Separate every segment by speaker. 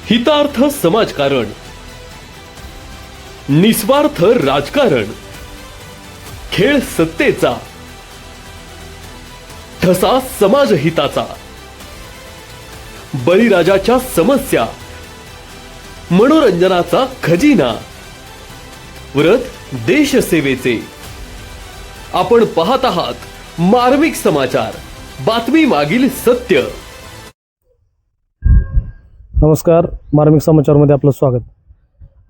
Speaker 1: हितार्थ समाजकारण, निस्वार्थ राजकारण, खेळ सत्तेचा, ठसा समाजहिताचा, बळीराजाच्या समस्या, मनोरंजनाचा खजिना, व्रत देशसेवेचे. आपण पाहत आहात मार्मिक समाचार, बातमी मागील सत्य.
Speaker 2: नमस्कार, मार्मिक समाचारमध्ये आपलं स्वागत.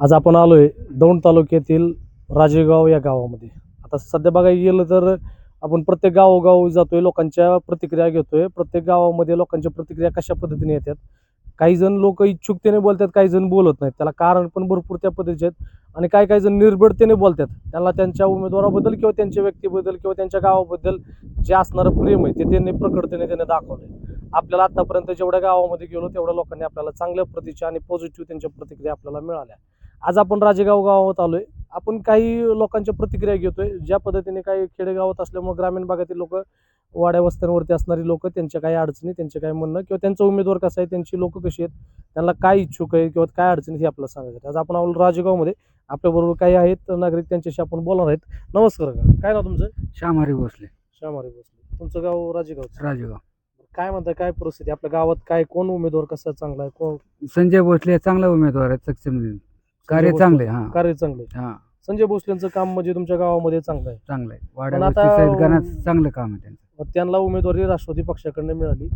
Speaker 2: आज आपण आलोय दौंड तालुक्यातील राजेगाव या गावामध्ये. आता सध्या बघायला गेलं तर आपण प्रत्येक गावोगाव जातोय, लोकांच्या प्रतिक्रिया घेतोय. प्रत्येक गावामध्ये लोकांच्या प्रतिक्रिया कशा पद्धतीने येतात. काही जण लोक इच्छुकतेने बोलतात, काही जण बोलत नाहीत. त्याला कारण पण भरपूर त्या पद्धतीचे आहेत. आणि काही जण निर्भीडतेने बोलतात. त्यांना त्यांच्या उमेदवाराबद्दल किंवा त्यांच्या व्यक्तीबद्दल किंवा त्यांच्या गावाबद्दल जे असणारं प्रेम आहे ते त्यांनी प्रखरतेने त्यांनी दाखवलंय. आपल्याला आतापर्यंत जेवढ्या गावामध्ये गेलो तेवढ्या लोकांनी आपल्याला चांगल्या प्रतीच्या आणि पॉझिटिव्ह त्यांच्या प्रतिक्रिया आपल्याला मिळाल्या. आज आपण राजेगाव गावात आलोय. आपण काही लोकांच्या प्रतिक्रिया घेतोय. ज्या पद्धतीने काही खेडेगावात असल्यामुळे ग्रामीण भागातील लोक, वाड्या वस्त्यांवरती असणारी लोक, त्यांच्या काही अडचणी, त्यांचे काय म्हणणं किंवा त्यांचा उमेदवार कसा आहे, त्यांची लोक कशी आहेत, त्यांना काय इच्छुक आहे किंवा काय अडचणी हे आपल्याला सांगायचं. आज आपण आलो राजेगावमध्ये. आपल्याबरोबर काही आहेत नागरिक, त्यांच्याशी आपण बोलणार आहेत. नमस्कार. काय नाव तुमचं?
Speaker 3: श्यामारी भोसले.
Speaker 2: श्यामारी भोसले. तुमचं गाव राजेगाव?
Speaker 3: राजेगाव.
Speaker 2: काय म्हणताय, काय परिस्थिती आपल्या गावात? काय कोण उमेदवार कसा चांगला आहे? कोण?
Speaker 3: संजय भोसले चांगला उमेदवार आहे, सक्षम कार्य चांगले. हा,
Speaker 2: कार्य चांगले.
Speaker 3: हा,
Speaker 2: संजय भोसलेंचं काम म्हणजे तुमच्या गावामध्ये चांगलं आहे?
Speaker 3: चांगलं आहे.
Speaker 2: पण
Speaker 3: वाड्या
Speaker 2: आता
Speaker 3: साहेबगानात चांगलं काम आहे त्यांचं.
Speaker 2: त्यांना उमेदवारी राष्ट्रवादी पक्षाकडनं मिळाली.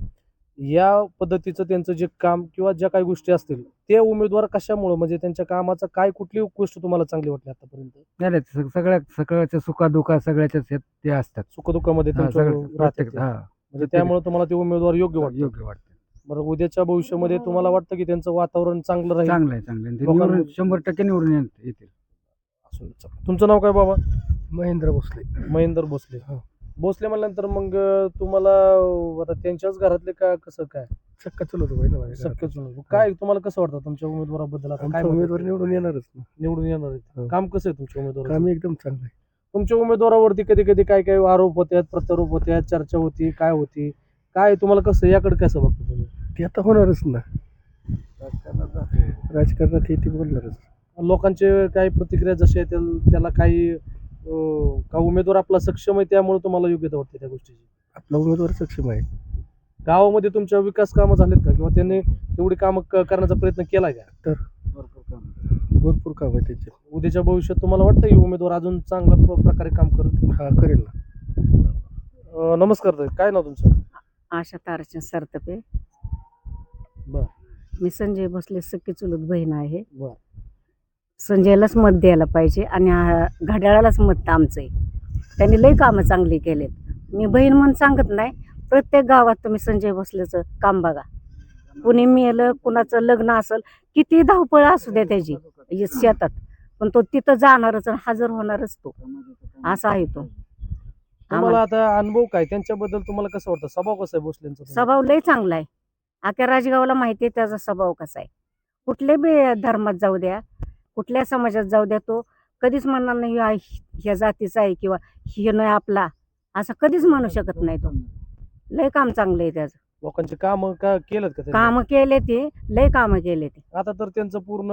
Speaker 2: या पद्धतीचं त्यांचं जे काम किंवा ज्या काही गोष्टी असतील ते उमेदवार कशामुळे, म्हणजे त्यांच्या कामाचा काय, कुठली गोष्ट तुम्हाला चांगली वाटली आतापर्यंत?
Speaker 3: नाही, सगळ्याच्या सुखादुखा सगळ्याच्याच ते असतात.
Speaker 2: सुखदुःखामध्ये
Speaker 3: हा,
Speaker 2: तुमचं
Speaker 3: सगळं
Speaker 2: राहते
Speaker 3: प्रत्येक.
Speaker 2: ते.
Speaker 3: हा,
Speaker 2: म्हणजे त्यामुळे तुम्हाला ते उमेदवार योग्य वाटतं?
Speaker 3: योग्य वाटतं.
Speaker 2: बरं, उद्याच्या भविष्यामध्ये तुम्हाला वाटतं की त्यांचं वातावरण चांगलं राहील?
Speaker 3: चांगलं आहे, चांगलं आहे. ते
Speaker 2: लोकांना-
Speaker 3: निवडून 100% निवडून येतील.
Speaker 2: असं. तुमचं नाव काय बाबा?
Speaker 4: महेंद्र भोसले.
Speaker 2: महेंद्र भोसले. भोसले म्हणल्यानंतर मग तुम्हाला आता त्यांच्याच घरातले का कसं काय?
Speaker 4: शक्य चलत होय ना माझ्या घरात.
Speaker 2: शक्यच नाही. काय तुम्हाला कसं वाटतं तुमच्या उमेदवाराबद्दल? आता काय
Speaker 4: आमचा
Speaker 2: म्हणतात?
Speaker 4: उमेदवार निवडून येणारच ना.
Speaker 2: निवडून येणार आहेत.
Speaker 4: हो.
Speaker 2: काम कसं आहे तुमच्या उमेदवार?
Speaker 4: काम एकदम चांगलं आहे.
Speaker 2: तुमच्या उमेदवारावरती कधी कधी काय काय आरोप होतात, प्रत्यारोप होतात, चर्चा होती, काय होती, काय तुम्हाला कसं, याकडे कसं बघता तुम्ही?
Speaker 4: ते आता होणारच ना. राजकारणात हे ती बोलणारच.
Speaker 2: लोकांचे काही प्रतिक्रिया जशी आहे त्याला काही का उमेदवार आपला सक्षम आहे त्यामुळे तुम्हाला योग्यता वाटते त्या गोष्टीची?
Speaker 4: आपला उमेदवार सक्षम आहे.
Speaker 2: गावामध्ये तुमच्या विकास कामं झालेत का, किंवा त्यांनी तेवढी कामं करण्याचा प्रयत्न केलाय का?
Speaker 4: तर भरपूर काम आहे त्याचे.
Speaker 2: उद्याच्या भविष्यात तुम्हाला वाटतं की उमेदवार अजून चांगल्या प्रकारे काम करत?
Speaker 4: हा, करेल ना.
Speaker 2: नमस्कार ताई, काय नाव तुमचं?
Speaker 5: आशा ताराचंद सरतपे.
Speaker 2: बर
Speaker 5: मी संजय भोसले सख्खी चुलत बहीण आहे.
Speaker 2: बर.
Speaker 5: संजयलाच मत द्यायला पाहिजे आणि घड्याळालाच मत आमचं आहे. त्यांनी लई कामं चांगली केलेत. मी बहीण म्हणून सांगत नाही, प्रत्येक गावात तुम्ही संजय भोसलेचं काम बघा. कुणी मेलं, कुणाचं लग्न असेल, किती धावपळ असू द्या त्याची शेतात, पण तो तिथं जाणारच आणि हजर होणारच. तो असा आहे तो.
Speaker 2: तुम्हाला आता अनुभव काय त्यांच्याबद्दल, तुम्हाला कसं वाटतं? स्वभाव कसा आहे भोसलेंचा?
Speaker 5: स्वभाव लय चांगला आहे. अख्या राजगावला माहिती आहे त्याचा स्वभाव कसा आहे. कुठल्या बी धर्मात जाऊ द्या, कुठल्या समाजात जाऊ द्या, तो कधीच म्हणणार नाही ह्या जातीचा आहे किंवा हे नाही आपला, असं कधीच म्हणू शकत नाही. तो लय काम चांगलं आहे त्याचं.
Speaker 2: लोकांचे काम का केलं का त्यांनी?
Speaker 5: काम केले ते, लय काम केले ते.
Speaker 2: आता तर त्यांचं पूर्ण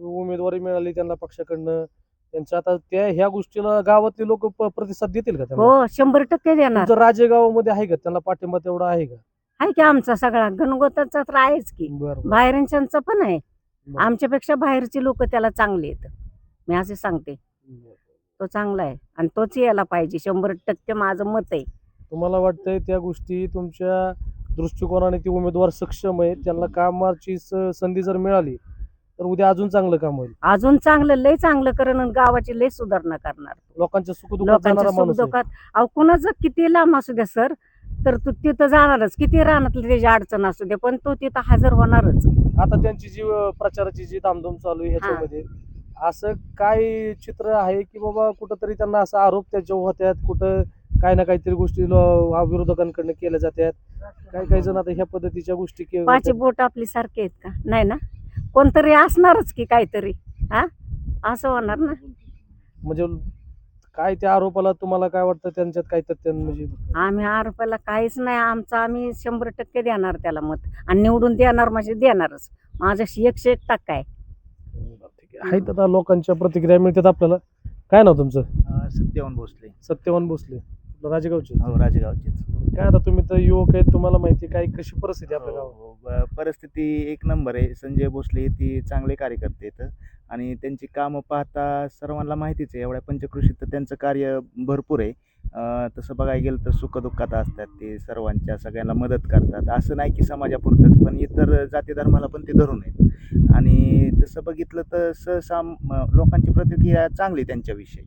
Speaker 2: उमेदवारी मिळाली त्यांना पक्षाकडनं. त्यांच्या आता त्या ह्या गोष्टीला गावातले लोक प्रतिसाद देतील का त्यांना?
Speaker 5: हो, 100% देणार.
Speaker 2: तुमचं राजेगावामध्ये आहे का त्यांना पाठिंबा तेवढा आहे का?
Speaker 5: आहे की आमचा सगळा गणगोताचा तर आहेच की,
Speaker 2: बरं.
Speaker 5: बाहेरच्यांचा पण आहे.
Speaker 2: बरं.
Speaker 5: आमच्यापेक्षा बाहेरची लोक त्याला चांगले आहेत, मी असे सांगते. तो चांगला आहे आणि तोच यायला पाहिजे. 100% माझं मत आहे.
Speaker 2: तुम्हाला वाटतंय त्या गोष्टी तुमच्या दृष्टिकोनाने ते उमेदवार सक्षम आहे, त्यांना कामाची संधी जर मिळाली तर उद्या अजून चांगलं काम होईल?
Speaker 5: अजून चांगलं, लय चांगलं करण आणि गावाची लय सुधारणा करणार.
Speaker 2: लोकांच्या सुखदुःखात
Speaker 5: लोकांच्या
Speaker 2: जाणारा माणूस आहे.
Speaker 5: सुखदुःखात, अहो कुणाचं किती लांब असू द्या सर, तर तू तिथं जाणारच. किती रानातली त्याची अडचण असू दे, पण तो तिथं हजर होणारच.
Speaker 2: आता त्यांची जी प्रचाराची जी धामधूम चालू आहे ह्याच्यामध्ये असं काय चित्र आहे की बाबा कुठंतरी त्यांना असा आरोप त्याच्यावर होत्यात, कुठं काही ना काहीतरी गोष्टी विरोधकांकडनं केल्या जातात? काही जण आता ह्या पद्धतीच्या गोष्टी
Speaker 5: पाची बोट आपली सारखी आहेत का? नाही ना, कोणतरी असणारच की काहीतरी. हा, असं होणार ना.
Speaker 2: म्हणजे काय त्या आरोपाला तुम्हाला काय वाटतं, त्यांच्यात काय तथ्य म्हणजे?
Speaker 5: आम्ही आरोपाला काहीच नाही. आम्ही 100% देणार त्याला मत आणि निवडून देणार म्हणजे देणारच. माझ्याशी 101% आहे.
Speaker 2: ठीक आहे. आहेत आता लोकांच्या प्रतिक्रिया मिळतात आपल्याला. काय नाव तुमचं?
Speaker 6: सत्यवान भोसले.
Speaker 2: सत्यवान भोसले, आपलं राजेगावचे.
Speaker 6: हो, राजेगावचेच.
Speaker 2: काय आता तुम्ही तर युवक आहेत, तुम्हाला माहिती आहे काय कशी परिस्थिती आहे आपल्या
Speaker 6: हो,
Speaker 2: गावात?
Speaker 6: हो. परिस्थिती एक नंबर आहे. संजय भोसले ती चांगले कार्यकर्ते आहेत आणि त्यांची कामं पाहता सर्वांना माहितीच आहे. एवढ्या पंचक्रोशीत तर त्यांचं कार्य भरपूर आहे. तसं बघायला गेलं तर सुखदुःखात असतात ते, सर्वांच्या सगळ्यांना मदत करतात. असं नाही की समाजापुरतंच, पण इतर जाती धर्माला पण ते धरून आहेत. आणि तसं बघितलं तर सहसा लोकांची प्रतिक्रिया चांगली त्यांच्याविषयी.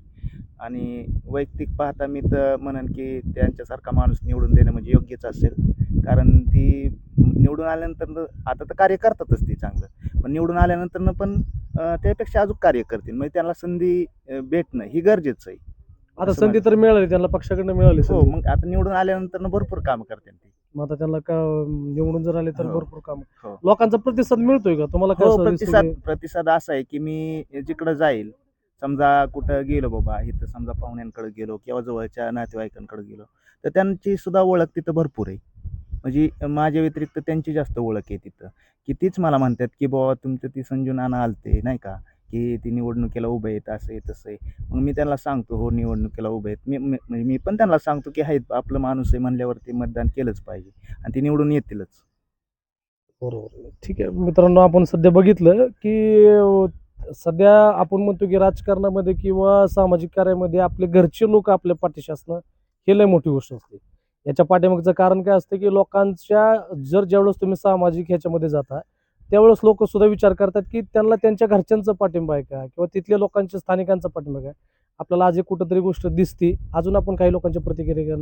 Speaker 6: आणि वैयक्तिक पाहता मी तर म्हणेन की त्यांच्यासारखा माणूस निवडून देणं म्हणजे योग्यच असेल. कारण ती निवडून आल्यानंतर आता तर कार्य करतातच ते चांगलं, पण निवडून आल्यानंतर पण त्यापेक्षा अजून कार्य करतील. म्हणजे त्यांना संधी भेटणं ही गरजेचं आहे.
Speaker 2: आता
Speaker 6: असं
Speaker 2: संधी तर मिळाली त्यांना, पक्षाकडनं मिळाली
Speaker 6: हो,
Speaker 2: संधी.
Speaker 6: मग आता निवडून आल्यानंतर भरपूर कामं करतील ते.
Speaker 2: मग आता त्यांना का निवडून जर आले तर
Speaker 6: हो.
Speaker 2: भरपूर काम.
Speaker 6: हो.
Speaker 2: लोकांचा प्रतिसाद मिळतोय का तुम्हाला? काय
Speaker 6: हो,
Speaker 2: असं दिसतं की-
Speaker 6: प्रतिसाद असा आहे की मी जिकडं जाईल, समजा कुठं गेलो बाबा, इथं समजा पाहुण्यांकडे गेलो किंवा जवळच्या नातेवाईकांकडे गेलो, तर त्यांची सुद्धा ओळख तिथं भरपूर आहे. म्हणजे माझ्या व्यतिरिक्त त्यांची जास्त ओळख आहे तिथं, की तीच मला म्हणतात की बाबा तुमचं ती संजू नाना आलते नाही का, की ती निवडणुकीला उभे आहेत, असं आहे तसं आहे. मग मी त्यांना सांगतो हो निवडणुकीला उभे आहेत. म्हणजे मी पण त्यांना सांगतो की आहेत, आपलं माणूस आहे म्हणल्यावरती मतदान केलंच पाहिजे आणि ती निवडून येतीलच.
Speaker 2: बरोबर. ठीक आहे मित्रांनो, आपण सध्या बघितलं की सध्या आपण म्हणतो की राजकारणामध्ये किंवा सामाजिक कार्यामध्ये आपले घरचे लोक आपल्या पाठीशी असणं हे लय मोठी गोष्ट असते. याच्या पाठीमागचं कारण काय असतं की लोकांच्या ज्यावेळेस तुम्ही सामाजिक ह्याच्यामध्ये जाता त्यावेळेस लोक सुद्धा विचार करतात की त्यांना त्यांच्या घरच्यांचा पाठिंबा आहे का किंवा तिथल्या लोकांच्या स्थानिकांचा पाठिंबा आहे का. आपल्याला आज एक कुठंतरी गोष्ट दिसते. अजून आपण काही लोकांच्या प्रतिक्रिया